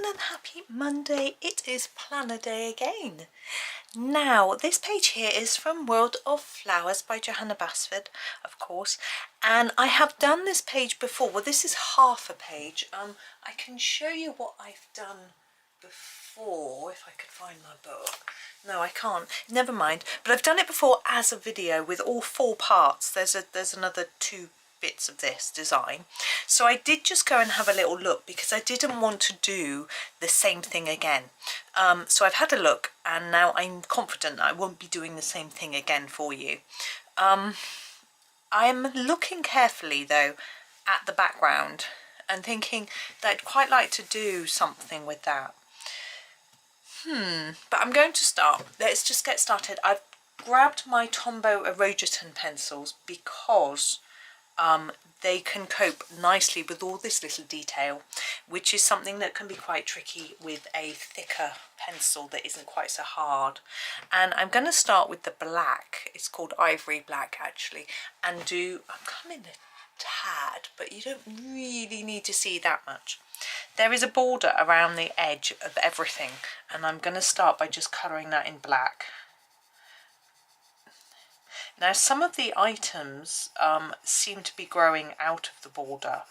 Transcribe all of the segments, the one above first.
everyone and happy Monday. It is planner day again. Now this page here is from World of Flowers by Johanna Basford, of course, and I have done this page before. Well, this is half a page. I can show you what I've done before if I could find my book. No, I can't, never mind, but I've done it before as a video with all 4 parts. There's another 2 bits of this design, so I did just go and have a little look because I didn't want to do the same thing again. So I've had a look and now I'm confident that I won't be doing the same thing again for you. I'm looking carefully though at the background and thinking that I'd quite like to do something with that. But I'm going to start. Let's just get started. I've grabbed my Tombow Irojiten pencils because they can cope nicely with all this little detail, which is something that can be quite tricky with a thicker pencil that isn't quite so hard. And I'm going to start with the black. It's called ivory black actually, and I'm coming a tad, but you don't really need to see that much. There is a border around the edge of everything, and I'm going to start by just colouring that in black. Now some of the items seem to be growing out of the border.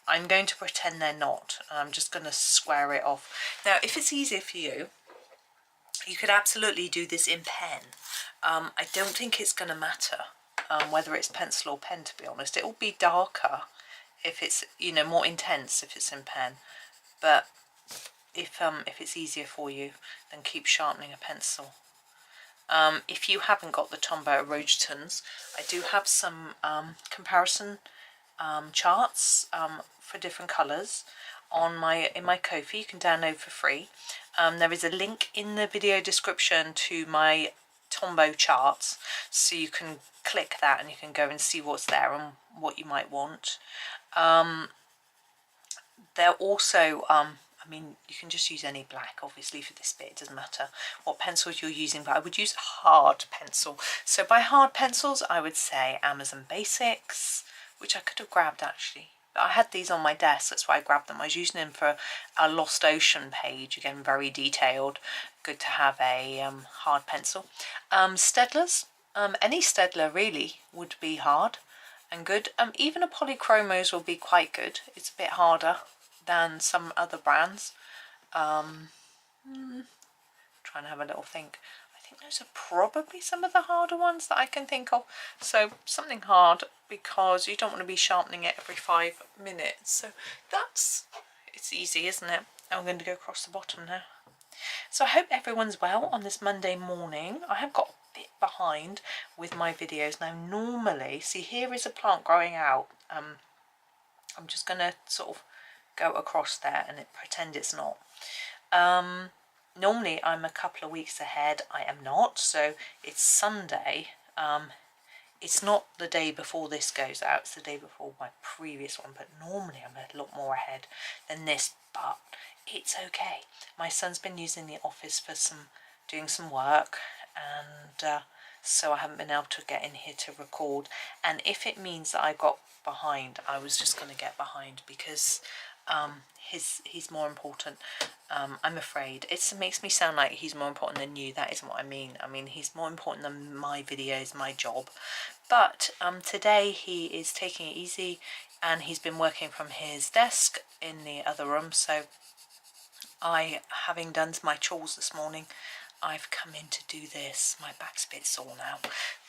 I'm going to pretend they're not. I'm just going to square it off. Now if it's easier for you, you could absolutely do this in pen. I don't think it's going to matter whether it's pencil or pen, to be honest. It will be darker if it's, you know, more intense if it's in pen. But if it's easier for you, then keep sharpening a pencil. If you haven't got the Tombow Irojitens, I do have some comparison charts for different colours in my Ko-fi. You can download for free. There is a link in the video description to my Tombow charts, so you can click that and you can go and see what's there and what you might want. They're also I mean, you can just use any black, obviously, for this bit. It doesn't matter what pencils you're using, but I would use a hard pencil. So by hard pencils, I would say Amazon Basics, which I could have grabbed, actually. But I had these on my desk, that's why I grabbed them. I was using them for a Lost Ocean page, again, very detailed. Good to have a hard pencil. Staedtlers, any Staedtler, really, would be hard and good. Even a Polychromos will be quite good. It's a bit harder than some other brands. Trying to have a little think. I think those are probably some of the harder ones that I can think of. So something hard, because you don't want to be sharpening it every 5 minutes. So it's easy, isn't it? I'm going to go across the bottom now. So I hope everyone's well on this Monday morning. I have got a bit behind with my videos now. Normally, see, here is a plant growing out. I'm just going to sort of go across there and pretend it's not. Normally I'm a couple of weeks ahead. I am not. So it's Sunday. It's not the day before this goes out. It's the day before my previous one. But normally I'm a lot more ahead than this. But it's okay. My son's been using the office for doing some work, and so I haven't been able to get in here to record. And if it means that I got behind, I was just going to get behind because he's more important. I'm afraid it makes me sound like he's more important than you. That isn't what I mean. I mean, he's more important than my videos, my job. But today he is taking it easy, and he's been working from his desk in the other room. So having done my chores this morning, I've come in to do this. My back's a bit sore now,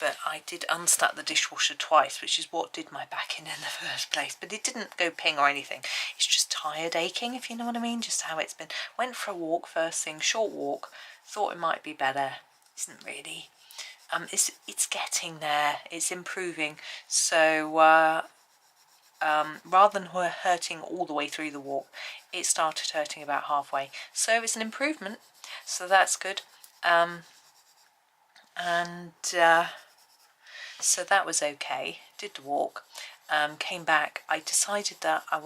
but I did unstuck the dishwasher twice, which is what did my back in the first place. But it didn't go ping or anything. It's just tired aching, if you know what I mean, just how it's been. Went for a walk first thing, short walk, thought it might be better. Isn't really. It's getting there. It's improving. So rather than hurting all the way through the walk, it started hurting about halfway. So it's an improvement. So that's good. So that was okay. Did the walk, came back. I decided that I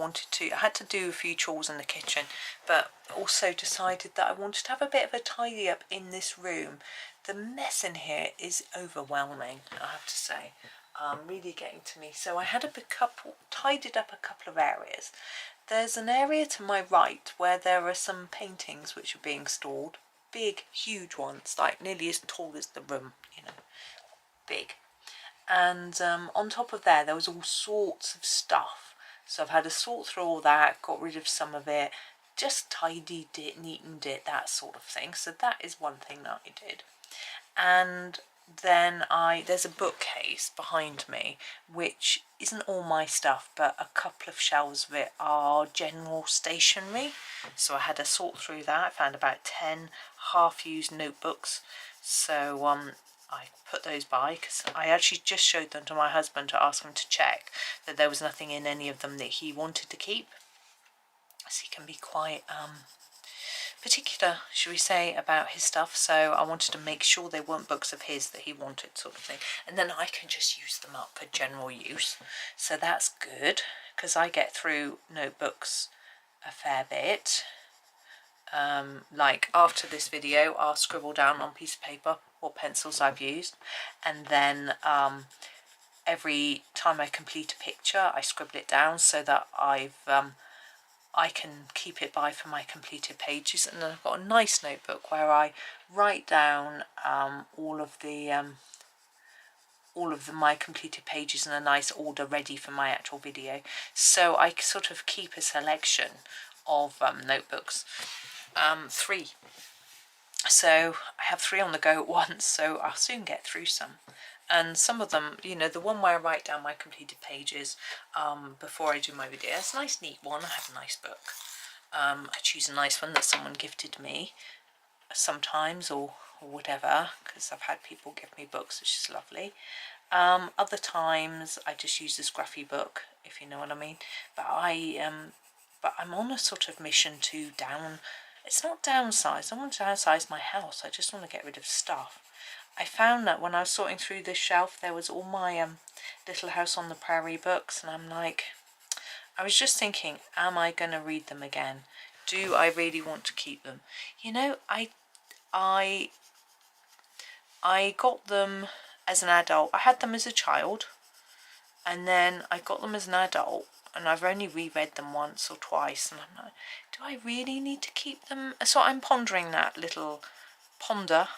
had to do a few chores in the kitchen, but also decided that I wanted to have a bit of a tidy up in this room. The mess in here is overwhelming, I have to say. Really getting to me. So I had tidied up a couple of areas. there's an area to my right where there are some paintings which are being stored. Big, huge ones, like nearly as tall as the room, you know, big. And on top of there was all sorts of stuff. So I've had to sort through all that, got rid of some of it, just tidied it, neatened it, that sort of thing. So that is one thing that I did. And then there's a bookcase behind me which isn't all my stuff, but a couple of shelves of it are general stationery. So I had to sort through that. I found about 10 half-used notebooks, so I put those by, because I actually just showed them to my husband to ask him to check that there was nothing in any of them that he wanted to keep. So he can be quite particular, should we say, about his stuff. So I wanted to make sure they weren't books of his that he wanted, sort of thing, and then I can just use them up for general use. So that's good, because I get through notebooks a fair bit. Like after this video I'll scribble down on a piece of paper what pencils I've used, and then every time I complete a picture I scribble it down so that I can keep it by for my completed pages. And then I've got a nice notebook where I write down all of my completed pages in a nice order, ready for my actual video. So I sort of keep a selection of notebooks, 3. So I have 3 on the go at once, so I'll soon get through some. And some of them, you know, the one where I write down my completed pages before I do my video, it's a nice neat one. I have a nice book. I choose a nice one that someone gifted me sometimes, or whatever, because I've had people give me books, which is lovely. Other times I just use this scruffy book, if you know what I mean. But I'm on a sort of mission to it's not downsize, I want to downsize my house, I just want to get rid of stuff. I found that when I was sorting through this shelf, there was all my Little House on the Prairie books, and I'm like, I was just thinking, am I going to read them again? Do I really want to keep them? You know, I got them as an adult. I had them as a child, and then I got them as an adult, and I've only reread them once or twice, and I'm like, do I really need to keep them? So I'm pondering that little ponder.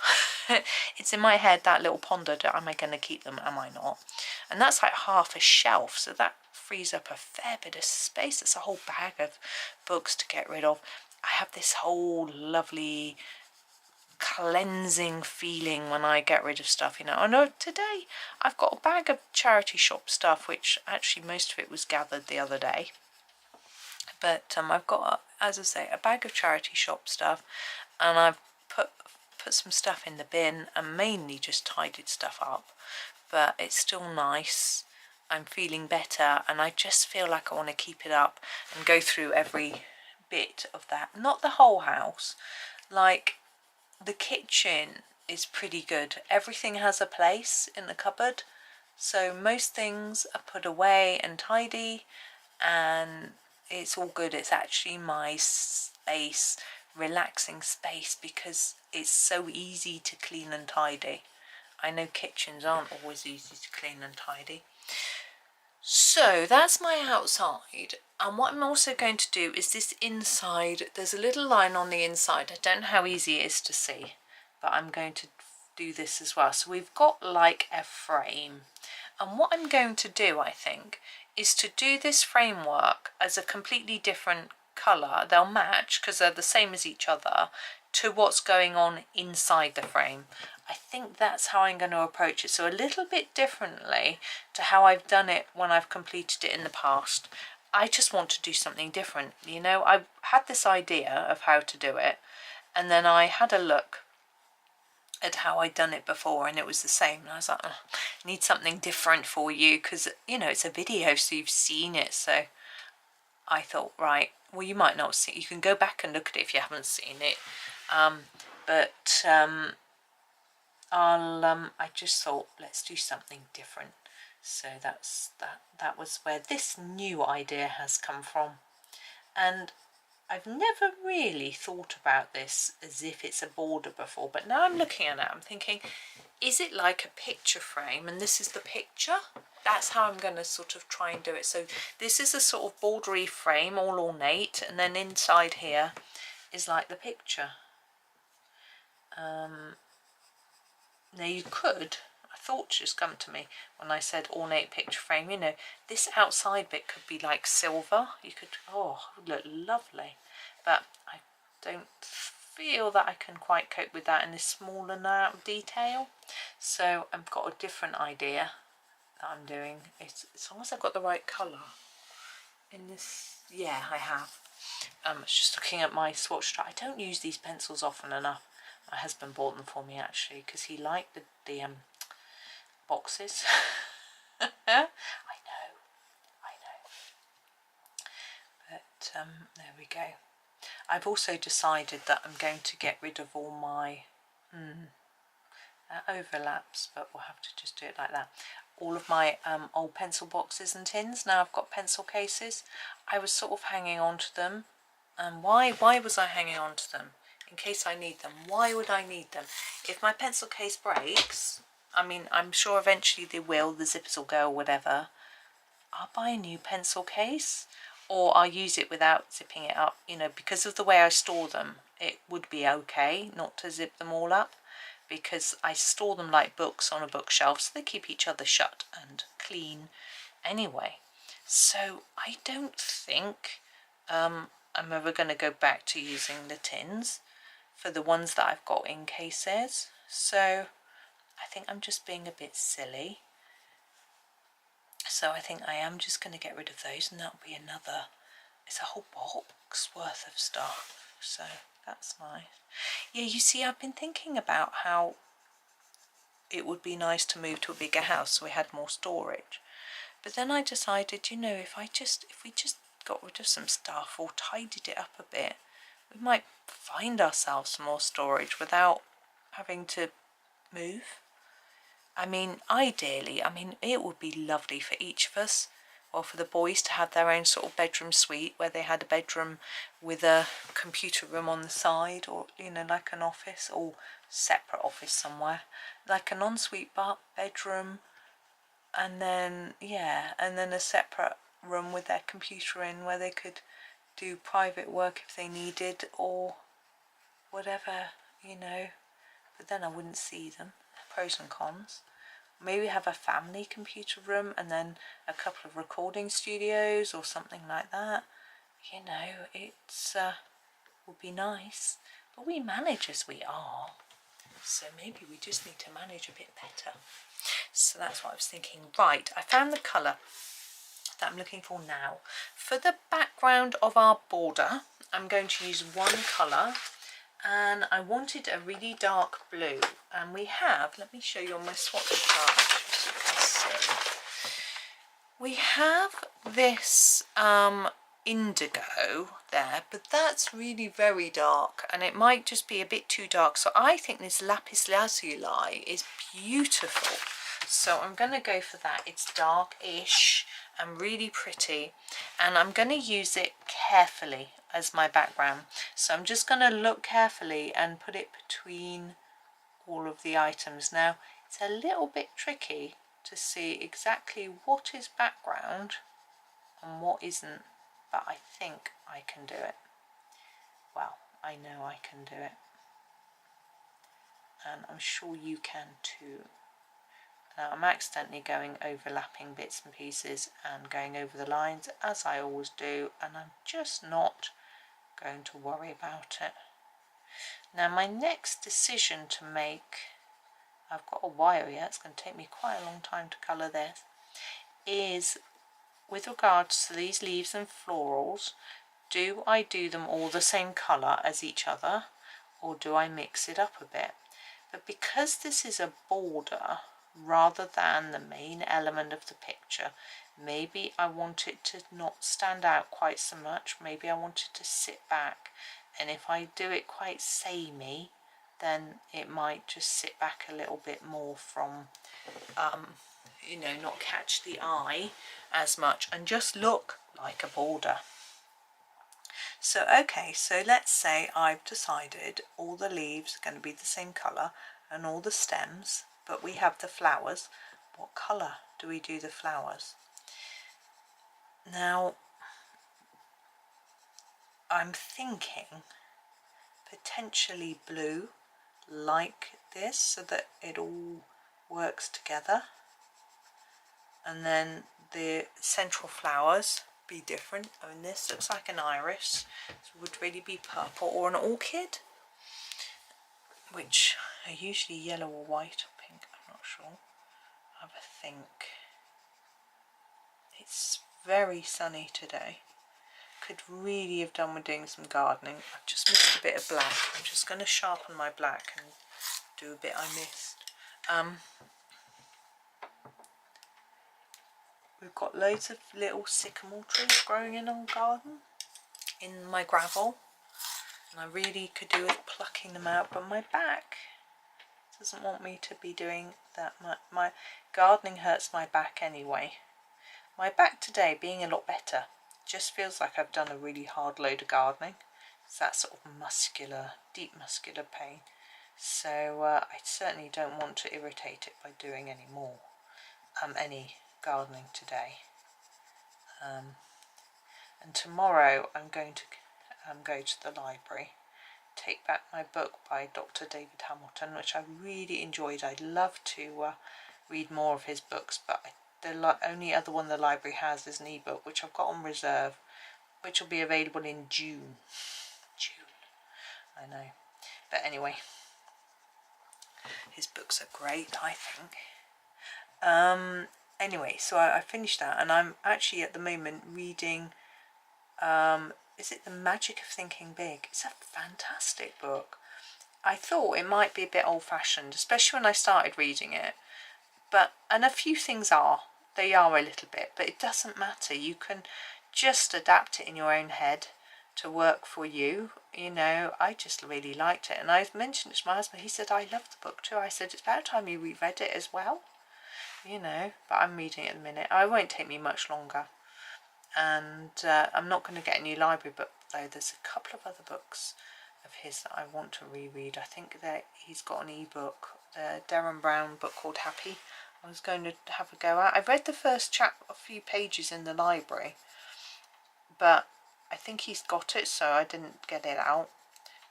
It's in my head, that little ponder, am I going to keep them, am I not? And that's like half a shelf, so that frees up a fair bit of space. It's a whole bag of books to get rid of. I have this whole lovely cleansing feeling when I get rid of stuff, you know. I know today I've got a bag of charity shop stuff, which actually most of it was gathered the other day, but I've got, as I say, a bag of charity shop stuff, and I've put some stuff in the bin and mainly just tidied stuff up, but it's still nice. I'm feeling better, and I just feel like I want to keep it up and go through every bit of that. Not the whole house, like the kitchen is pretty good. Everything has a place in the cupboard, so most things are put away and tidy, and it's all good. It's actually my space, relaxing space, because it's so easy to clean and tidy. I know kitchens aren't always easy to clean and tidy. So that's my outside, and what I'm also going to do is this inside. There's a little line on the inside. I don't know how easy it is to see, but I'm going to do this as well. So we've got like a frame, and what I'm going to do, I think, is to do this framework as a completely different colour. They'll match because they're the same as each other, to what's going on inside the frame. I think that's how I'm going to approach it. So a little bit differently to how I've done it when I've completed it in the past. I just want to do something different. You know, I had this idea of how to do it, and then I had a look at how I'd done it before, and it was the same. And I was like, oh, I need something different for you, because, you know, it's a video, so you've seen it. So I thought, right, well, you might not see it. You can go back and look at it if you haven't seen it. I just thought, let's do something different. So that was where this new idea has come from. And I've never really thought about this as if it's a border before, but now I'm looking at it, I'm thinking, is it like a picture frame, and this is the picture? That's how I'm going to sort of try and do it. So this is a sort of bordery frame, all ornate, and then inside here is like the picture. Now you could, I thought just come to me when I said ornate picture frame, you know, this outside bit could be like silver. You could, oh, it would look lovely. But I don't feel that I can quite cope with that in this smaller now detail. So I've got a different idea that I'm doing. It's as long as I've got the right colour in this. Yeah, I have. I was just looking at my swatch chart. I don't use these pencils often enough. My husband bought them for me actually because he liked the boxes. I know. But there we go. I've also decided that I'm going to get rid of all my that overlaps, but we'll have to just do it like that. All of my old pencil boxes and tins. Now I've got pencil cases. I was sort of hanging on to them. And why was I hanging on to them? In case I need them. Why would I need them? If my pencil case breaks, I mean, I'm sure eventually they will, the zippers will go or whatever, I'll buy a new pencil case, or I'll use it without zipping it up. You know, because of the way I store them, it would be okay not to zip them all up, because I store them like books on a bookshelf, so they keep each other shut and clean anyway. So I don't think I'm ever going to go back to using the tins for the ones that I've got in cases. So I think I'm just being a bit silly. So I think I am just going to get rid of those, and that'll be another, it's a whole box worth of stuff. So that's nice. Yeah, you see, I've been thinking about how it would be nice to move to a bigger house so we had more storage. But then I decided, you know, if we just got rid of some stuff or tidied it up a bit, we might find ourselves some more storage without having to move. I mean, ideally, I mean, it would be lovely for each of us, or for the boys to have their own sort of bedroom suite where they had a bedroom with a computer room on the side, or, you know, like an office, or separate office somewhere, like an ensuite bedroom, and then, yeah, and then a separate room with their computer in where they could do private work if they needed, or whatever, you know. But then I wouldn't see them. Pros and cons. Maybe have a family computer room and then a couple of recording studios or something like that. You know, it's would be nice. But we manage as we are, so maybe we just need to manage a bit better. So that's what I was thinking. Right, I found the colour that I'm looking for now. For the background of our border, I'm going to use one colour, and I wanted a really dark blue, and we have, let me show you on my swatch chart so you can see. We have this indigo there, but that's really very dark, and it might just be a bit too dark, so I think this lapis lazuli is beautiful. So I'm going to go for that. It's dark-ish and really pretty, and I'm going to use it carefully as my background. So I'm just going to look carefully and put it between all of the items. Now, it's a little bit tricky to see exactly what is background and what isn't, but I think I can do it. Well, I know I can do it, and I'm sure you can too. Now, I'm accidentally going overlapping bits and pieces and going over the lines, as I always do, and I'm just not going to worry about it. Now, my next decision to make, I've got a while yet, it's going to take me quite a long time to colour this, is with regards to these leaves and florals, do I do them all the same colour as each other, or do I mix it up a bit? But because this is a border rather than the main element of the picture, maybe I want it to not stand out quite so much. Maybe I want it to sit back, and if I do it quite samey, then it might just sit back a little bit more from you know, not catch the eye as much and just look like a border. So okay, so let's say I've decided all the leaves are going to be the same colour and all the stems, but we have the flowers. What colour do we do the flowers? Now, I'm thinking potentially blue like this so that it all works together, and then the central flowers be different. I mean, this looks like an iris, so it would really be purple, or an orchid, which are usually yellow or white or pink, I'm not sure. I have a think. It's very sunny today. Could really have done with doing some gardening. I've just missed a bit of black. I'm just going to sharpen my black and do a bit I missed. We've got loads of little sycamore trees growing in our garden, in my gravel, and I really could do with plucking them out, but my back doesn't want me to be doing that much. My gardening hurts my back anyway. My back today being a lot better. Just feels like I've done a really hard load of gardening. It's that sort of muscular, deep muscular pain. So I certainly don't want to irritate it by doing any more, any gardening today. And tomorrow I'm going to go to the library, take back my book by Dr. David Hamilton, which I really enjoyed. I'd love to read more of his books, but the only other one the library has is an ebook, which I've got on reserve, which will be available in June. I know. But anyway, his books are great, I think. Anyway, so I finished that, and I'm actually at the moment reading, is it The Magic of Thinking Big? It's a fantastic book. I thought it might be a bit old-fashioned, especially when I started reading it. And a few things they are a little bit, but it doesn't matter. You can just adapt it in your own head to work for you. You know, I just really liked it, and I mentioned it to my husband. He said, I loved the book too. I said, it's about time you reread it as well. You know, but I'm reading it at the minute. It won't take me much longer, and I'm not going to get a new library book though. There's a couple of other books of his that I want to reread. I think that he's got an ebook, the Derren Brown book called Happy. I was going to have a go at. I read the first a few pages in the library, but I think he's got it, so I didn't get it out.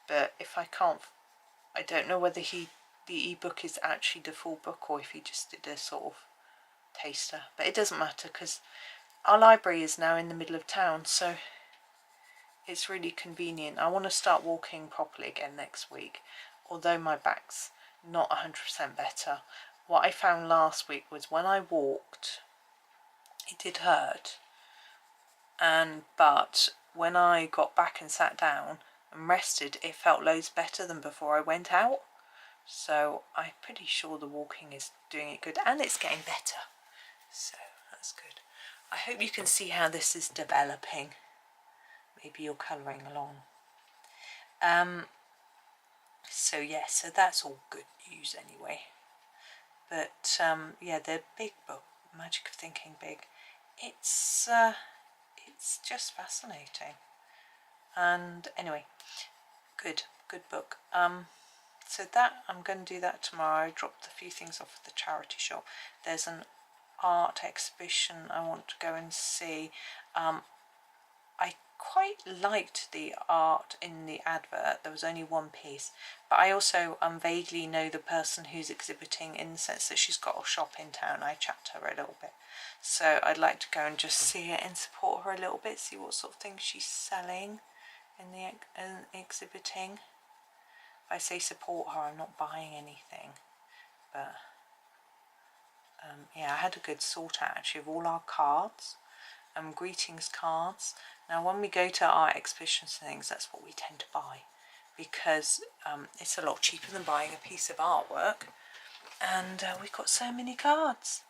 But if I can't, I don't know whether the ebook is actually the full book or if he just did a sort of taster. But it doesn't matter, because our library is now in the middle of town, so it's really convenient. I want to start walking properly again next week, although my back's not 100% better. What I found last week was when I walked, it did hurt, but when I got back and sat down and rested, it felt loads better than before I went out. So I'm pretty sure the walking is doing it good, and it's getting better, so that's good. I hope you can see how this is developing. Maybe you're colouring along. So yeah, so that's all good news anyway. But yeah, the big book, Magic of Thinking Big, it's just fascinating. And anyway, good book. So that I'm going to do that tomorrow. I dropped a few things off at the charity shop. There's an art exhibition I want to go and see. I quite liked the art in the advert. There was only one piece, but I also vaguely know the person who's exhibiting, in the sense that she's got a shop in town. I chat to her a little bit, so I'd like to go and just see it and support her a little bit, see what sort of things she's selling in the exhibiting. If I say support her, I'm not buying anything, but yeah, I had a good sort out actually of all our cards. Greetings cards. Now when we go to art exhibitions and things, that's what we tend to buy, because it's a lot cheaper than buying a piece of artwork, and we've got so many cards.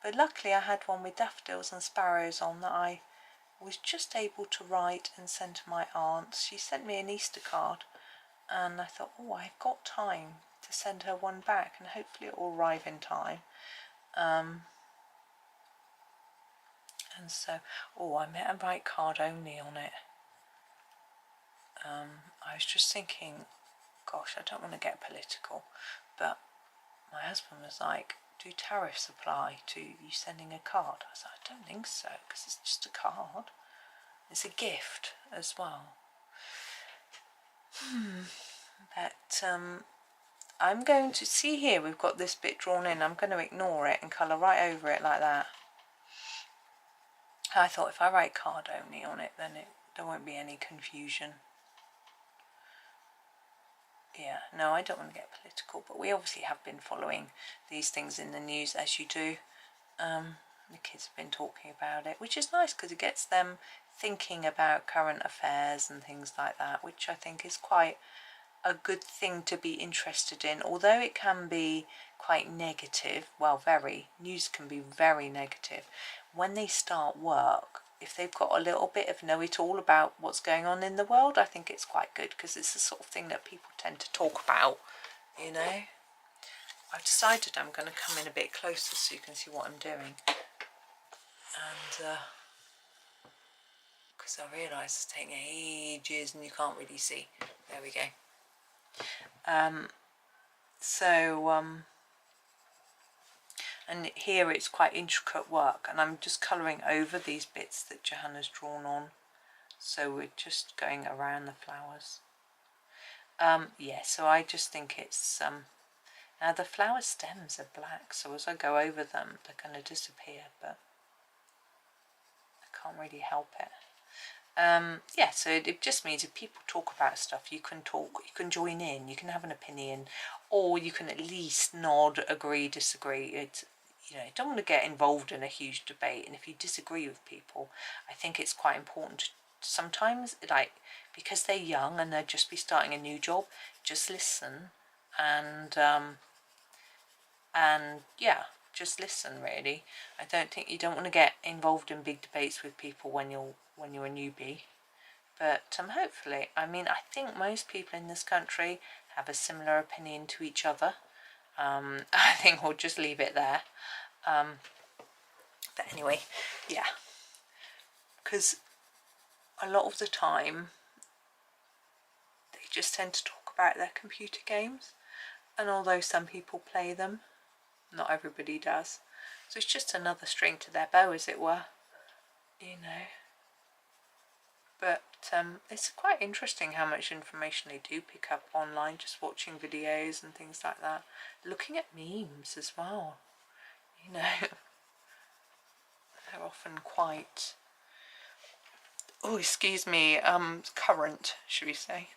But luckily I had one with daffodils and sparrows on that I was just able to write and send to my aunt. She sent me an Easter card, and I thought, oh, I've got time to send her one back, and hopefully it will arrive in time. And so, oh, I meant a write card only on it. I was just thinking, gosh, I don't want to get political, but my husband was like, do tariffs apply to you sending a card? I was like, I don't think so, because it's just a card. It's a gift as well. But I'm going to see here, we've got this bit drawn in. I'm going to ignore it and colour right over it like that. I thought if I write card only on it, then there won't be any confusion. Yeah, no, I don't want to get political, but we obviously have been following these things in the news, as you do. The kids have been talking about it, which is nice because it gets them thinking about current affairs and things like that, which I think is quite a good thing to be interested in, although it can be quite negative. Well, news can be very negative. When they start work, if they've got a little bit of know-it-all about what's going on in the world, I think it's quite good, because it's the sort of thing that people tend to talk about, you know. I've decided I'm going to come in a bit closer so you can see what I'm doing. And because I realise it's taking ages and you can't really see. There we go. And here it's quite intricate work, and I'm just colouring over these bits that Johanna's drawn on. So we're just going around the flowers. Yeah, so I just think it's now the flower stems are black, so as I go over them they're going to disappear, but I can't really help it. Yeah, so it just means if people talk about stuff, you can talk, you can join in, you can have an opinion, or you can at least nod, agree, disagree. It's, you know, you don't want to get involved in a huge debate, and if you disagree with people, I think it's quite important to sometimes, like, because they're young and they'll just be starting a new job, just listen and yeah, just listen really. I don't think, you don't want to get involved in big debates with people when you're a newbie. But hopefully, I mean, I think most people in this country have a similar opinion to each other. I think we'll just leave it there. But anyway, yeah, because a lot of the time they just tend to talk about their computer games, and although some people play them, not everybody does. So it's just another string to their bow, as it were, you know. But it's quite interesting how much information they do pick up online, just watching videos and things like that. Looking at memes as well, you know. They're often quite, oh, excuse me, current, should we say.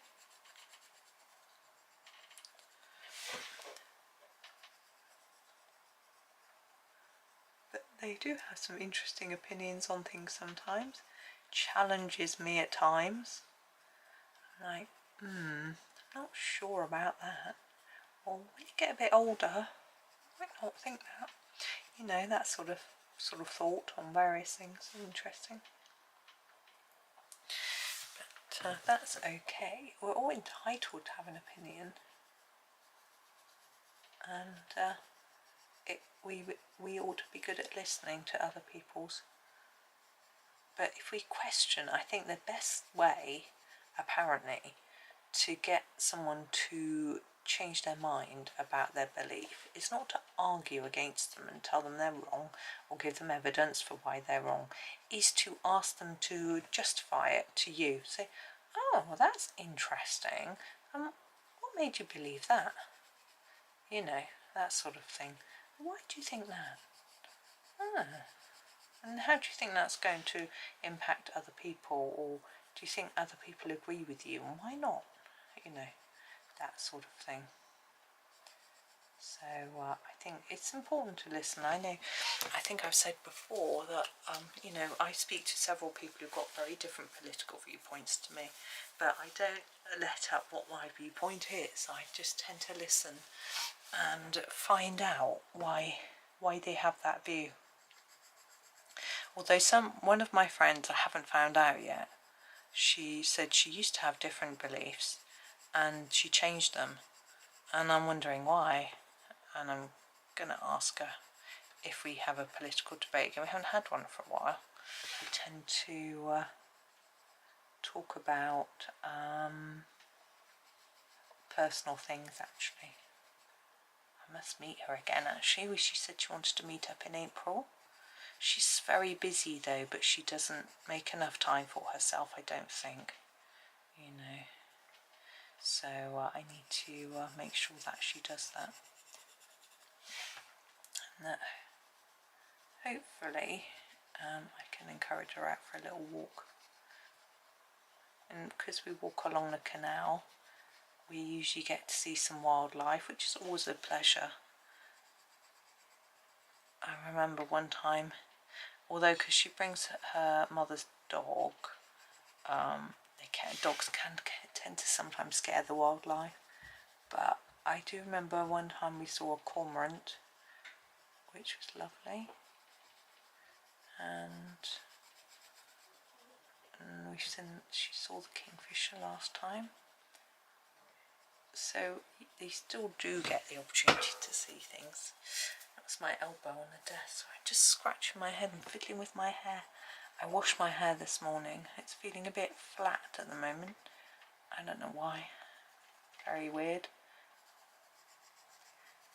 But they do have some interesting opinions on things sometimes. Challenges me at times. Like, I'm not sure about that. Or when you get a bit older, I might not think that. You know, that sort of thought on various things is interesting. But that's okay. We're all entitled to have an opinion, and we ought to be good at listening to other people's. But if we question, I think the best way, apparently, to get someone to change their mind about their belief is not to argue against them and tell them they're wrong or give them evidence for why they're wrong, is to ask them to justify it to you. Say, oh, well, that's interesting. What made you believe that? You know, that sort of thing. Why do you think that? And how do you think that's going to impact other people, or do you think other people agree with you, and why not? You know, that sort of thing. So I think it's important to listen. I think I've said before that, you know, I speak to several people who've got very different political viewpoints to me, but I don't let up what my viewpoint is. I just tend to listen and find out why they have that view. Although one of my friends, I haven't found out yet, she said she used to have different beliefs and she changed them, and I'm wondering why, and I'm going to ask her if we have a political debate. We haven't had one for a while. We tend to talk about personal things, actually. I must meet her again actually. She said she wanted to meet up in April. She's very busy though, but she doesn't make enough time for herself, I don't think, you know. So I need to make sure that she does that. And that hopefully I can encourage her out for a little walk. And because we walk along the canal, we usually get to see some wildlife, which is always a pleasure. I remember one time, although because she brings her mother's dog, dogs can tend to sometimes scare the wildlife. But I do remember one time we saw a cormorant, which was lovely, and she saw the kingfisher last time. So they still do get the opportunity to see things. That was my elbow on the desk. I'm just scratching my head and fiddling with my hair. I washed my hair this morning. It's feeling a bit flat at the moment. I don't know why. Very weird.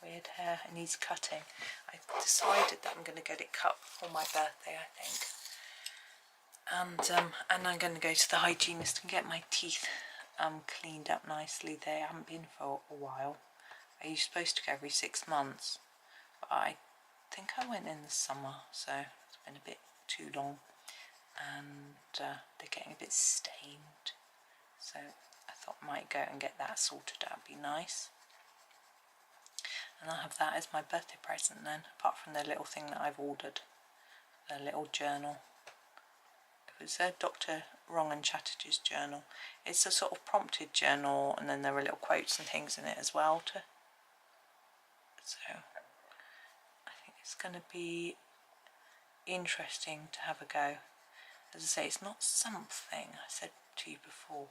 Weird hair. It needs cutting. I decided that I'm going to get it cut for my birthday, I think. And I'm going to go to the hygienist and get my teeth cleaned up nicely. They haven't been for a while. Are you supposed to go every 6 months? But I think I went in the summer, so it's been a bit too long. And they're getting a bit stained. So I thought I might go and get that sorted out. Be nice. And I'll have that as my birthday present then, apart from the little thing that I've ordered. The little journal. It was Dr. Rangan Chatterjee's journal. It's a sort of prompted journal, and then there are little quotes and things in it as well. So I think it's going to be interesting to have a go. As I say, it's not something, I said to you before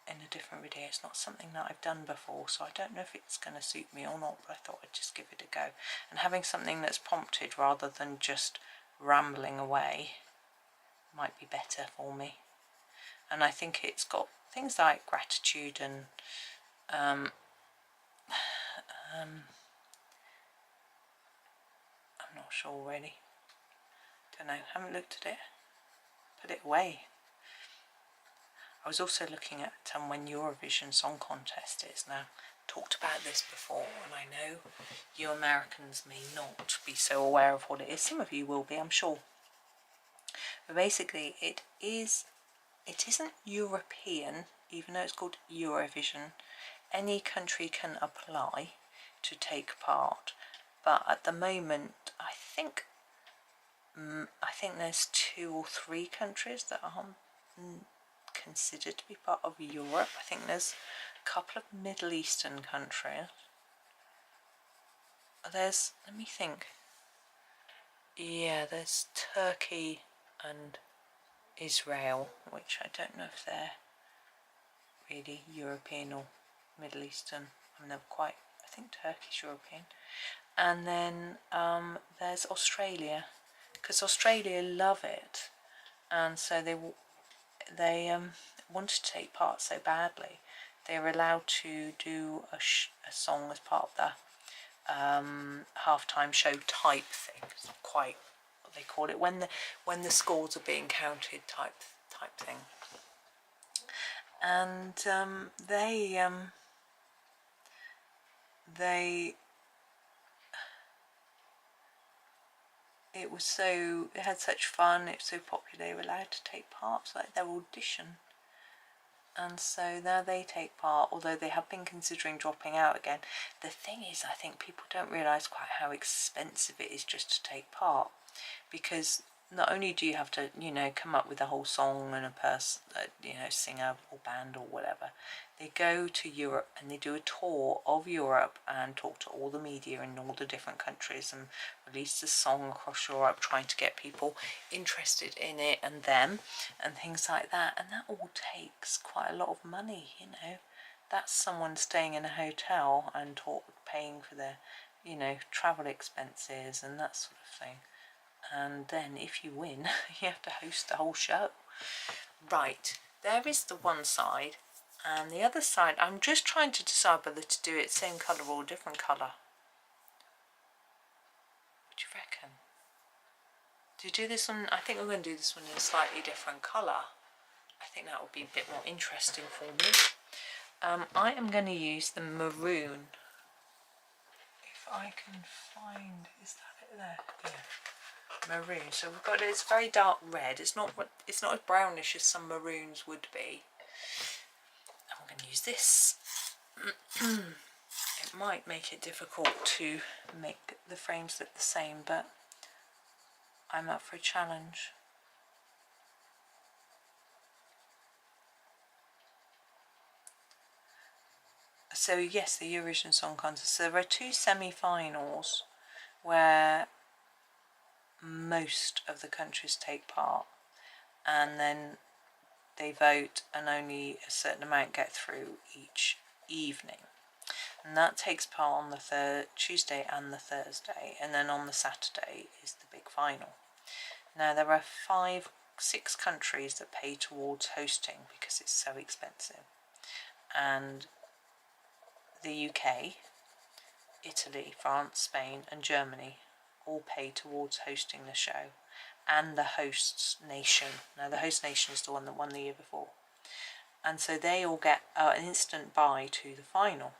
in a different video, it's not something that I've done before, so I don't know if it's going to suit me or not, but I thought I'd just give it a go. And having something that's prompted rather than just rambling away might be better for me. And I think it's got things like gratitude and I'm not sure really. Don't know, haven't looked at it. Put it away. I was also looking at when Eurovision Song Contest is now. Talked about this before, and I know you Americans may not be so aware of what it is. Some of you will be, I'm sure. But basically, it isn't European, even though it's called Eurovision. Any country can apply to take part, but at the moment, I think there's 2 or 3 countries that aren't considered to be part of Europe. I think there's a couple of Middle Eastern countries. Let me think. Yeah, there's Turkey and Israel, which I don't know if they're really European or Middle Eastern. I'm never quite, I think Turkey's European. And then there's Australia, because Australia love it, and so they wanted to take part so badly. They were allowed to do a song as part of the halftime show type thing. It's not quite what they call it, when the scores are being counted type thing. And it had such fun, it was so popular, they were allowed to take part. It's like their audition. And so now they take part, although they have been considering dropping out again. The thing is, I think people don't realise quite how expensive it is just to take part, because not only do you have to, come up with a whole song and a person, singer or band or whatever, they go to Europe and they do a tour of Europe and talk to all the media in all the different countries and release the song across Europe, trying to get people interested in it and them and things like that. And that all takes quite a lot of money, That's someone staying in a hotel and paying for their, travel expenses and that sort of thing. And then if you win, you have to host the whole show. Right, there is the one side, and the other side, I'm just trying to decide whether to do it same colour or a different colour. Do you do this one? I think we're going to do this one in a slightly different colour. I think that would be a bit more interesting for me. I am going to use the maroon. If I can find, is that it there? Yeah, maroon. So we've got it's very dark red. It's not as brownish as some maroons would be. And we're going to use this. It might make it difficult to make the frames look the same, but I'm up for a challenge. So yes, the Eurovision Song Contest. So there are 2 semi-finals where most of the countries take part, and then they vote and only a certain amount get through each evening. And that takes part on the Tuesday and the Thursday, and then on the Saturday is the big final. Now there are 6 countries that pay towards hosting because it's so expensive, and the UK, Italy, France, Spain and Germany all pay towards hosting the show, and the host nation. Now the host nation is the one that won the year before, and so they all get an instant bye to the final.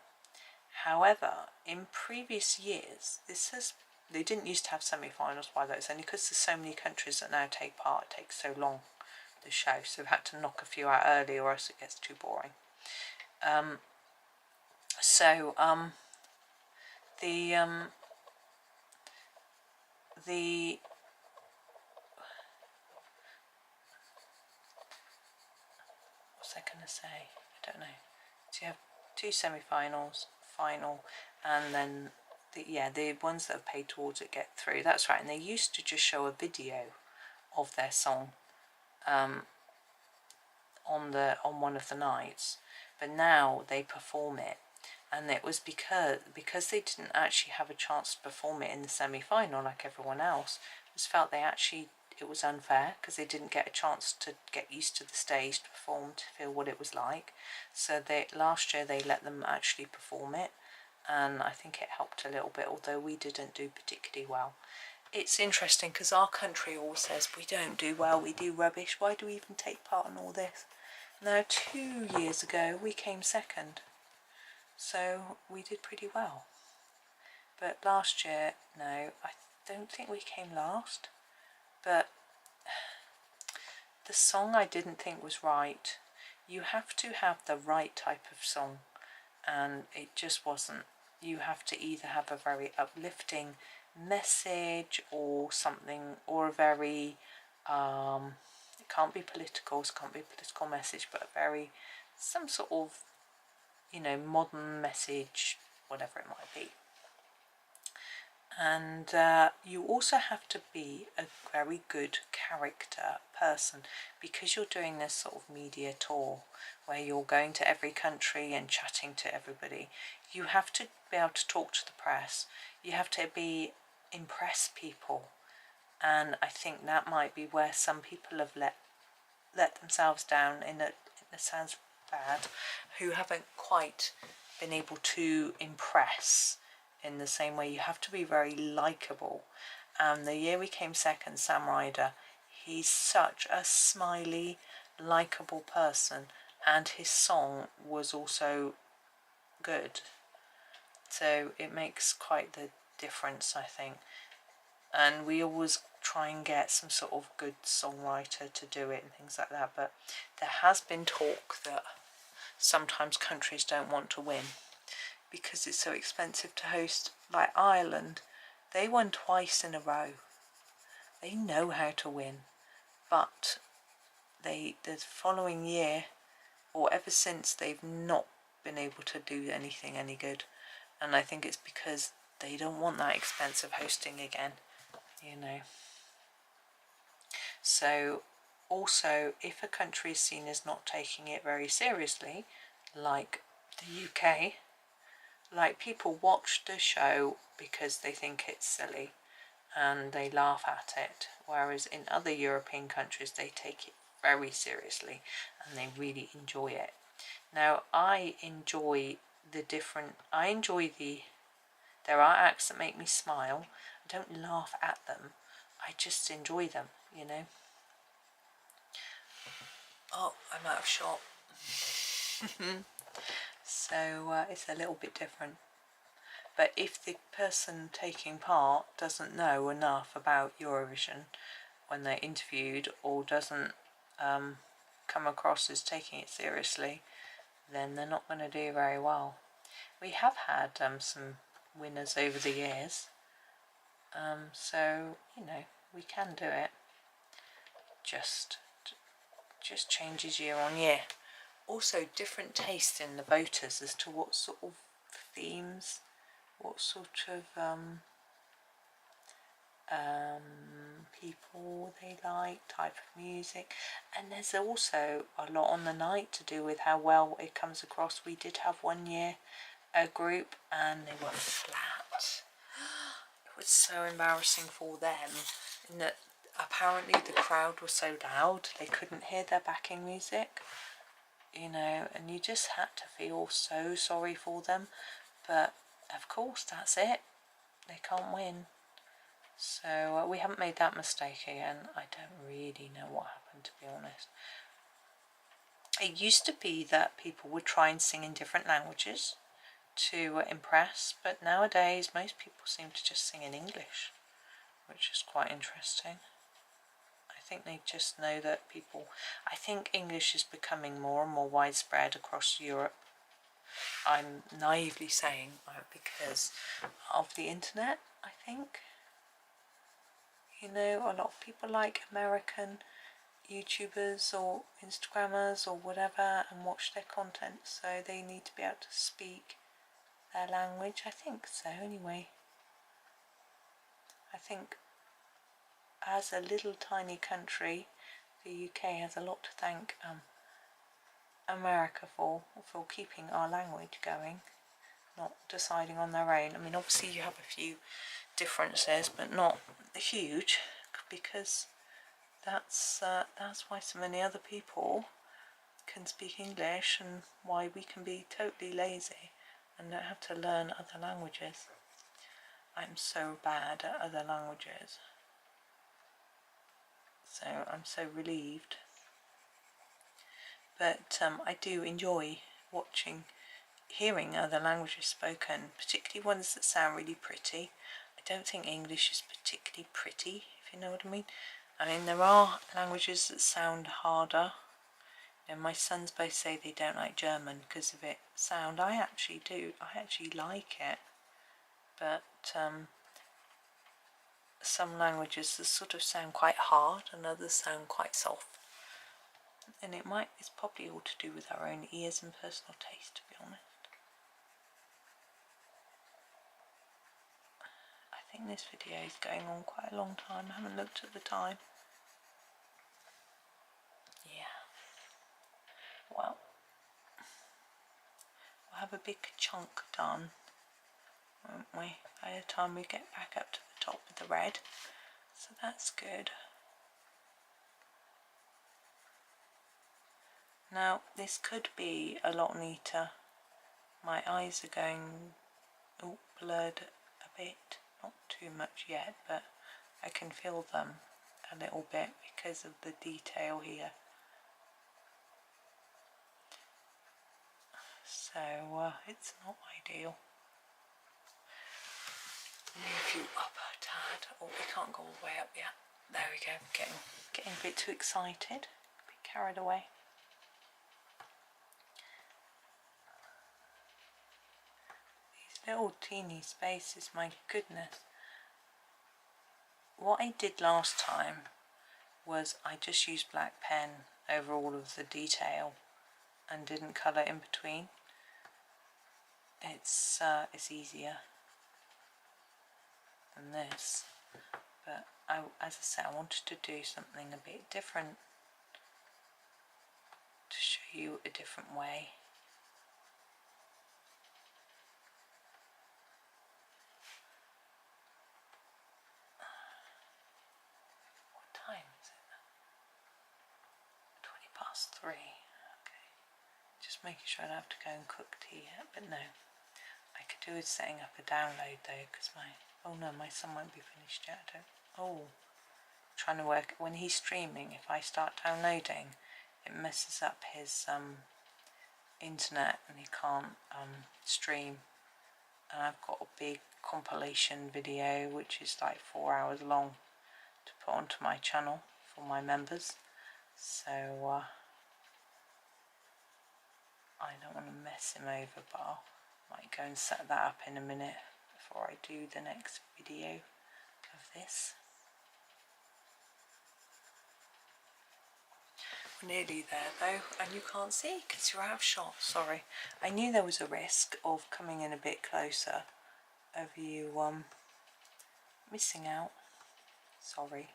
However, in previous years, they didn't used to have semi-finals by those, only because there's so many countries that now take part, it takes so long, the show, so they've had to knock a few out early or else it gets too boring. What's I going to say? I don't know. So you have 2 semi-finals, final, and then the ones that have paid towards it get through. That's right. And they used to just show a video of their song on one of the nights, but now they perform it. And it was because they didn't actually have a chance to perform it in the semi-final like everyone else. It was felt it was unfair because they didn't get a chance to get used to the stage, to perform, to feel what it was like. So last year they let them actually perform it, and I think it helped a little bit, although we didn't do particularly well. It's interesting because our country always says we don't do well, we do rubbish, why do we even take part in all this? Now 2 years ago we came second, so we did pretty well. But last year, no, I don't think we came last, but the song I didn't think was right. You have to have the right type of song, and it just wasn't. You have to either have a very uplifting message or something, or a very it can't be political, it can't be a political message, but some sort of modern message, whatever it might be. And you also have to be a very good character person, because you're doing this sort of media tour where you're going to every country and chatting to everybody. You have to be able to talk to the press. You have to impress people, and I think that might be where some people have let themselves down. It sounds bad, who haven't quite been able to impress in the same way. You have to be very likeable. The year we came second, Sam Ryder, he's such a smiley, likeable person, and his song was also good. So it makes quite the difference, I think. And we always try and get some sort of good songwriter to do it and things like that, but there has been talk that sometimes countries don't want to win because it's so expensive to host. Like Ireland, they won twice in a row. They know how to win, but the following year, or ever since, they've not been able to do anything any good. And I think it's because they don't want that expensive hosting again, So also, if a country is seen as not taking it very seriously, like the UK, like people watch the show because they think it's silly and they laugh at it, whereas in other European countries they take it very seriously and they really enjoy it. Now I enjoy there are acts that make me smile. I don't laugh at them, I just enjoy them, you know. Oh, I'm out of shot. So it's a little bit different. But if the person taking part doesn't know enough about Eurovision when they're interviewed, or doesn't come across as taking it seriously, then they're not going to do very well. We have had some winners over the years, so you know, we can do it. Just changes year on year. Also different taste in the voters as to what sort of themes, what sort of people they like, type of music. And there's also a lot on the night to do with how well it comes across. We did have one year a group and they were flat. It was so embarrassing for them in that apparently the crowd was so loud they couldn't hear their backing music, you know, and you just had to feel so sorry for them. But of course that's it, they can't win. So we haven't made that mistake again. I don't really know what happened, to be honest. It used to be that people would try and sing in different languages to impress, but nowadays most people seem to just sing in English, which is quite interesting. I think they just know that people... I think English is becoming more and more widespread across Europe. I'm naively saying because of the internet, I think. You know, a lot of people like American YouTubers or Instagrammers or whatever and watch their content, so they need to be able to speak their language. I think so, anyway. I think as a little tiny country, the UK has a lot to thank America for keeping our language going, not deciding on their own. I mean, obviously you have a few differences, but not huge, because that's why so many other people can speak English and why we can be totally lazy and don't have to learn other languages. I'm so bad at other languages, so I'm so relieved. But I do enjoy hearing other languages spoken, particularly ones that sound really pretty. I don't think English is particularly pretty, if you know what I mean. I mean, there are languages that sound harder. You know, my sons both say they don't like German because of its sound. I actually do. I actually like it. But some languages that sort of sound quite hard and others sound quite soft. And it's probably all to do with our own ears and personal taste, to be honest. I think this video is going on quite a long time. I haven't looked at the time. Yeah. Well, we'll have a big chunk done, won't we, by the time we get back up to the top of the red. So that's good. Now, this could be a lot neater. My eyes are going blurred a bit. Not too much yet, but I can feel them a little bit because of the detail here. So it's not ideal. Move you up a tad. Oh, we can't go all the way up yet. There we go. Getting a bit too excited. A bit carried away. These little teeny spaces, my goodness. What I did last time was I just used black pen over all of the detail and didn't colour in between. It's easier than this, but as I said, I wanted to do something a bit different to show you a different way. What time is it? 3:20. Okay, just making sure I don't have to go and cook tea yet, but no. I could do with setting up a download though, because my son won't be finished yet. trying to work when he's streaming. If I start downloading, it messes up his internet and he can't stream. And I've got a big compilation video which is like 4 hours long to put onto my channel for my members, so I don't want to mess him over, but I might go and set that up in a minute before I do the next video of this. We're nearly there though, and you can't see because you're out of shot. Sorry, I knew there was a risk of coming in a bit closer of you missing out. Sorry.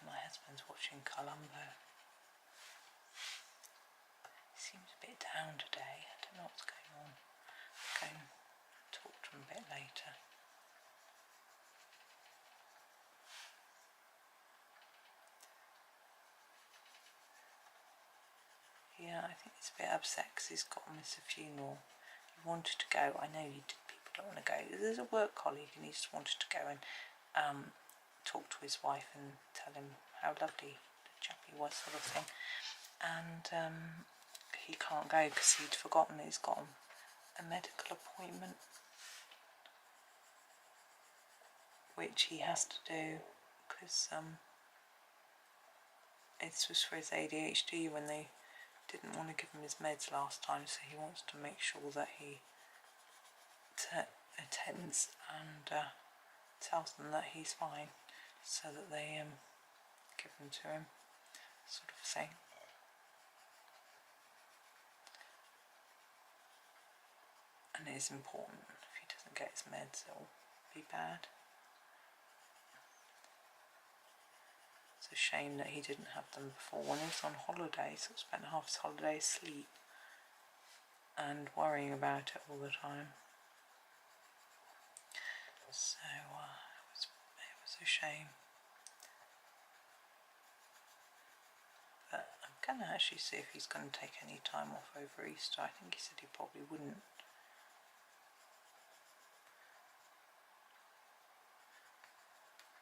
My husband's watching Colombo. He seems a bit down today. I don't know what's going on. I'll go and talk to him a bit later. Yeah, I think he's a bit upset because he's got to miss a funeral. He wanted to go. I know people don't want to go. There's a work colleague and he just wanted to go and talk to his wife and tell him how lovely the chappie was, sort of thing. And he can't go because he'd forgotten he's got a medical appointment, which he has to do because it was for his ADHD when they didn't want to give him his meds last time, so he wants to make sure that he attends and tells them that he's fine, so that they give them to him, sort of thing. And it is important. If he doesn't get his meds, it will be bad. It's a shame that he didn't have them before when he was on holiday, so he spent half his holiday asleep and worrying about it all the time. So it was a shame. But I'm going to actually see if he's going to take any time off over Easter. I think he said he probably wouldn't.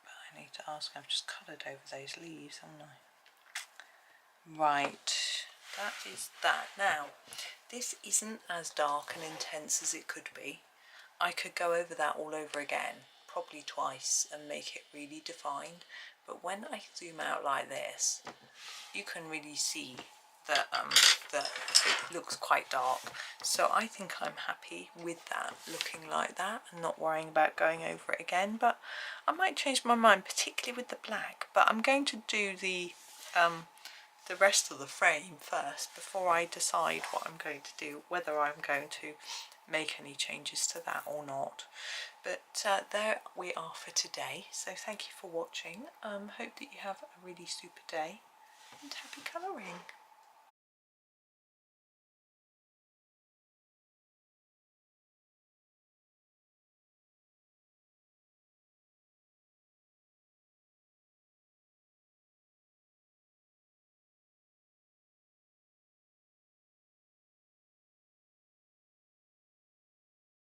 But I need to ask. I've just coloured over those leaves, haven't I? Right, that is that. Now, this isn't as dark and intense as it could be. I could go over that all over again, probably twice, and make it really defined. But when I zoom out like this, you can really see that that it looks quite dark. So I think I'm happy with that looking like that and not worrying about going over it again. But I might change my mind, particularly with the black. But I'm going to do the rest of the frame first before I decide what I'm going to do, whether I'm going to make any changes to that or not. But there we are for today. So thank you for watching. Hope that you have a really super day and happy colouring.